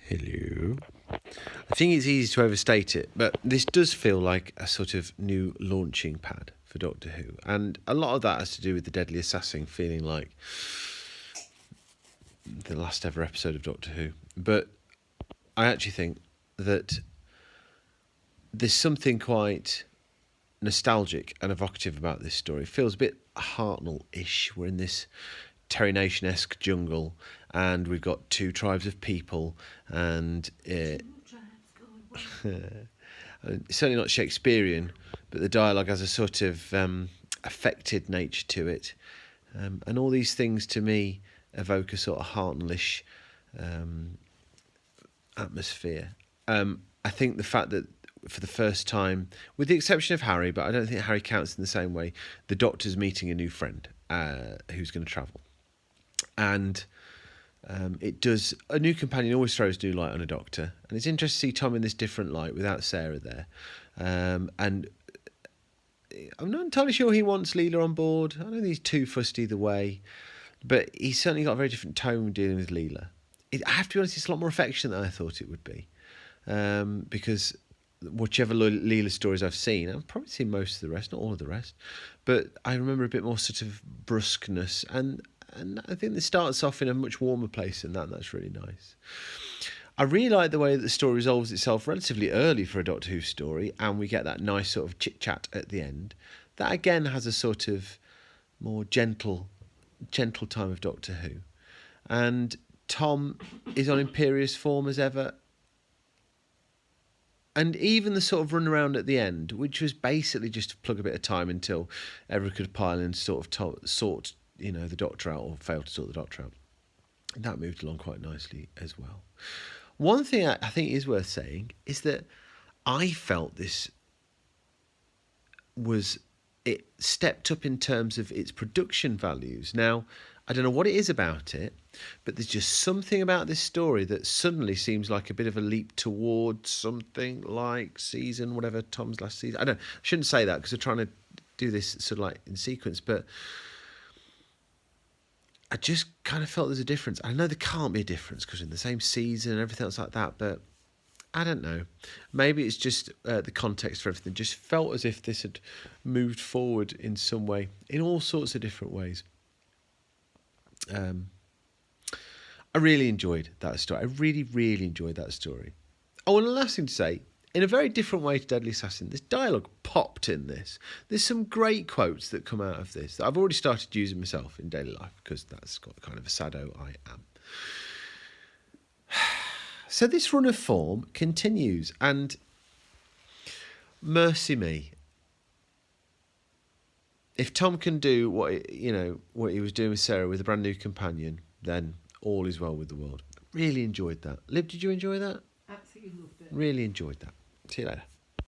Hello. I think it's easy to overstate it, but this does feel like a sort of new launching pad for Doctor Who. And a lot of that has to do with the Deadly Assassin feeling like the last ever episode of Doctor Who. But I actually think that there's something quite nostalgic and evocative about this story. It feels a bit Hartnell-ish. We're in this Terry Nation-esque jungle, and we've got two tribes of people, and it's certainly not Shakespearean, but the dialogue has a sort of affected nature to it, and all these things to me evoke a sort of Hartnell-ish atmosphere. I think the fact that for the first time, with the exception of Harry, but I don't think Harry counts in the same way, the Doctor's meeting a new friend who's going to travel. And it does, a new companion always throws new light on a Doctor. And it's interesting to see Tom in this different light without Sarah there. And I'm not entirely sure he wants Leela on board. I don't think he's too fussed either way. But he's certainly got a very different tone dealing with Leela. I have to be honest, it's a lot more affectionate than I thought it would be. Because whichever Leela stories I've seen, I've probably seen most of the rest, not all of the rest, but I remember a bit more sort of brusqueness, and I think this starts off in a much warmer place than that, and that's really nice. I really like the way that the story resolves itself relatively early for a Doctor Who story, and we get that nice sort of chit-chat at the end. That again has a sort of more gentle time of Doctor Who. And Tom is on imperious form as ever. And even the sort of run around at the end, which was basically just to plug a bit of time until everyone could pile in and sort of sort, the Doctor out, or fail to sort the Doctor out. That moved along quite nicely as well. One thing I think is worth saying is that I felt this it stepped up in terms of its production values. Now, I don't know what it is about it, but there's just something about this story that suddenly seems like a bit of a leap towards something like season, whatever, Tom's last season. I shouldn't say that because we're trying to do this sort of like in sequence, but I just kind of felt there's a difference. I know there can't be a difference because we're in the same season and everything else like that, but I don't know. Maybe it's just the context for everything. Just felt as if this had moved forward in some way, in all sorts of different ways. I really enjoyed that story. I really, really enjoyed that story. Oh, and the last thing to say, in a very different way to Deadly Assassin, this dialogue popped in this. There's some great quotes that come out of this that I've already started using myself in daily life because that's got kind of a sado I am. So this run of form continues, and mercy me, if Tom can do what he was doing with Sarah with a brand new companion, then all is well with the world. Really enjoyed that. Liv, did you enjoy that? Absolutely loved it. Really enjoyed that. See you later.